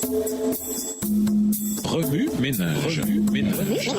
Remue ménage. Remue ménage.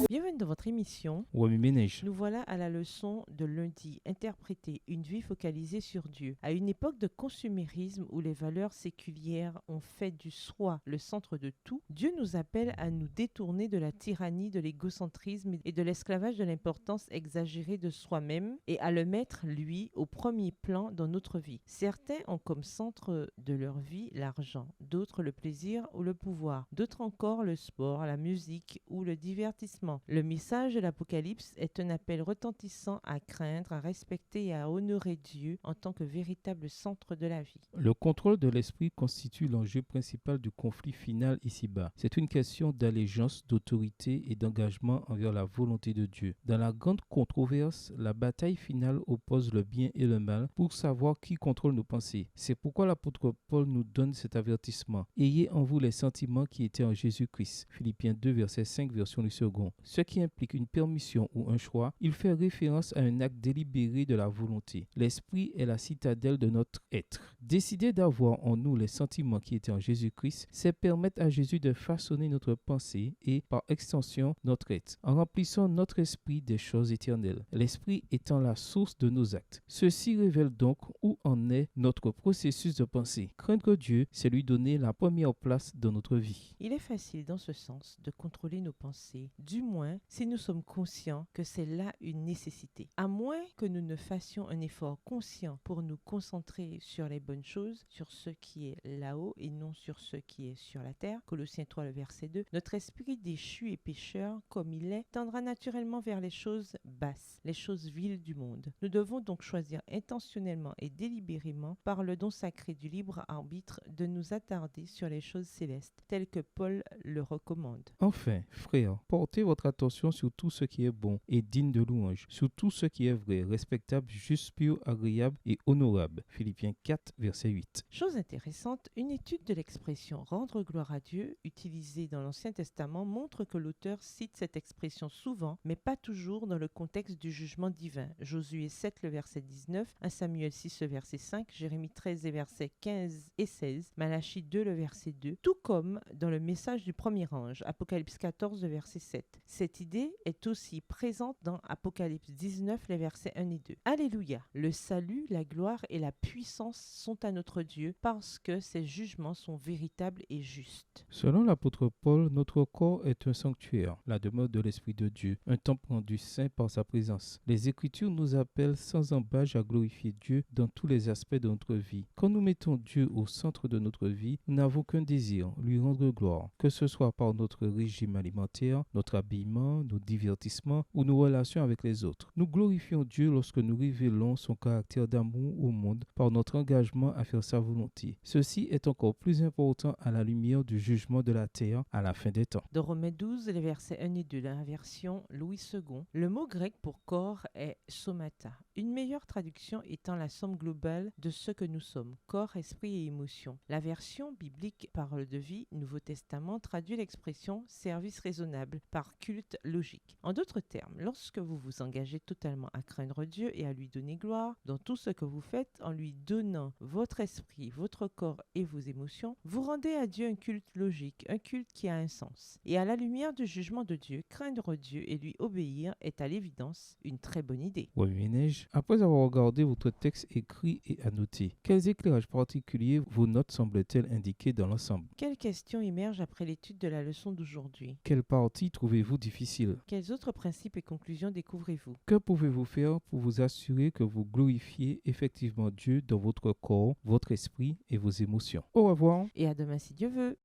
Bienvenue dans votre émission. Remue ménage. Nous voilà à la leçon de lundi, interpréter une vie focalisée sur Dieu. À une époque de consumérisme où les valeurs séculières ont fait du soi le centre de tout, Dieu nous appelle à nous détourner de la tyrannie, de l'égocentrisme et de l'esclavage de l'importance exagérée de soi-même et à le mettre, lui, au premier plan dans notre vie. Certains ont comme centre de leur vie l'argent, d'autres le plaisir ou le pouvoir, d'autres encore le sport, la musique ou le divertissement. Le message de l'Apocalypse est un appel retentissant à craindre, à respecter et à honorer Dieu en tant que véritable centre de la vie. Le contrôle de l'esprit constitue l'enjeu principal du conflit final ici-bas. C'est une question d'allégeance, d'autorité et d'engagement envers la volonté de Dieu. Dans la grande controverse, la bataille finale oppose le bien et le mal pour savoir qui contrôle nos pensées. C'est pourquoi l'apôtre Paul nous donne cet avertissement. Ayez en vous les sentiments qui étaient en Jésus-Christ. Philippiens 2, verset 5, version du second. Ce qui implique une permission ou un choix, il fait référence à un acte délibéré de la volonté. L'esprit est la citadelle de notre être. Décider d'avoir en nous les sentiments qui étaient en Jésus-Christ, c'est permettre à Jésus de façonner notre pensée et, par extension, notre être, en remplissant notre esprit des choses éternelles. L'esprit étant la source de nos actes. Ceci révèle donc où en est notre processus de pensée. Craindre Dieu, c'est lui donner la première place dans notre vie. Il est facile dans ce sens de contrôler nos pensées, du moins si nous sommes conscients que c'est là une nécessité. À moins que nous ne fassions un effort conscient pour nous concentrer sur les bonnes choses, sur ce qui est là-haut et non sur ce qui est sur la terre, Colossiens 3, le verset 2, notre esprit déchu et pécheur, comme il est, tendra naturellement vers les choses basses, les choses viles du monde. Nous devons donc choisir intentionnellement et délibérément, par le don sacré du libre arbitre, de nous attarder sur les choses célestes, telles que Paul le recommande. Enfin, frères, portez votre attention sur tout ce qui est bon et digne de louange, sur tout ce qui est vrai, respectable, juste, pur, agréable et honorable. Philippiens 4, verset 8. Chose intéressante, une étude de l'expression « rendre gloire à Dieu » utilisée dans l'Ancien Testament montre que l'auteur cite cette expression souvent, mais pas toujours dans le contexte du jugement divin. Josué 7, le verset 19, 1 Samuel 6, le verset 5, Jérémie 13, les versets 15 et 16, Malachie 2, le verset 2, tout comme dans le message du premier ange, Apocalypse 14, le verset 7. Cette idée est aussi présente dans Apocalypse 19, les versets 1 et 2. Alléluia! Le salut, la gloire et la puissance sont à notre Dieu parce que ses jugements sont véritables et justes. Selon l'apôtre Paul, notre corps est un sanctuaire, la demeure de l'Esprit de Dieu, un temple rendu saint par sa présence. Les Écritures nous appellent sans embâche à glorifier Dieu dans tous les aspects de notre vie. Quand nous mettons Dieu au centre de notre vie, nous n'avons qu'un désir, lui rendre gloire, que ce soit par notre régime alimentaire, notre habillement, nos divertissements ou nos relations avec les autres. Nous glorifions Dieu lorsque nous révélons son caractère d'amour au monde par notre engagement à faire sa volonté. Ceci est encore plus important à la lumière du jugement de la terre à la fin des temps. Dans Romains 12, les versets 1 et 2, la version Louis II, le mot grec pour corps est somata. Une meilleure traduction étant la somme globale de ce que nous sommes, corps, esprit et émotion. La version biblique Parole de vie, Nouveau Testament, traduit l'expression service raisonnable par culte logique. En d'autres termes, lorsque vous vous engagez totalement à craindre Dieu et à lui donner gloire dans tout ce que vous faites en lui donnant votre esprit, votre corps et vos émotions, vous rendez à Dieu un culte logique, un culte qui a un sens. Et à la lumière du jugement de Dieu, craindre Dieu et lui obéir est à l'évidence une très bonne idée. Ménage, après avoir regardé votre texte écrit et annoté, quels éclairages particuliers vos notes semblent-elles indiquer dans l'ensemble? Quelles questions émergent après l'étude de la leçon d'aujourd'hui? Quelle partie trouvez-vous difficile? Quels autres principes et conclusions découvrez-vous? Que pouvez-vous faire pour vous assurer que vous glorifiez effectivement Dieu dans votre corps, votre esprit et vos émotions? Au revoir. Et à demain si Dieu veut.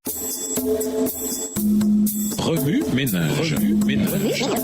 Remue ménage. Remue ménage.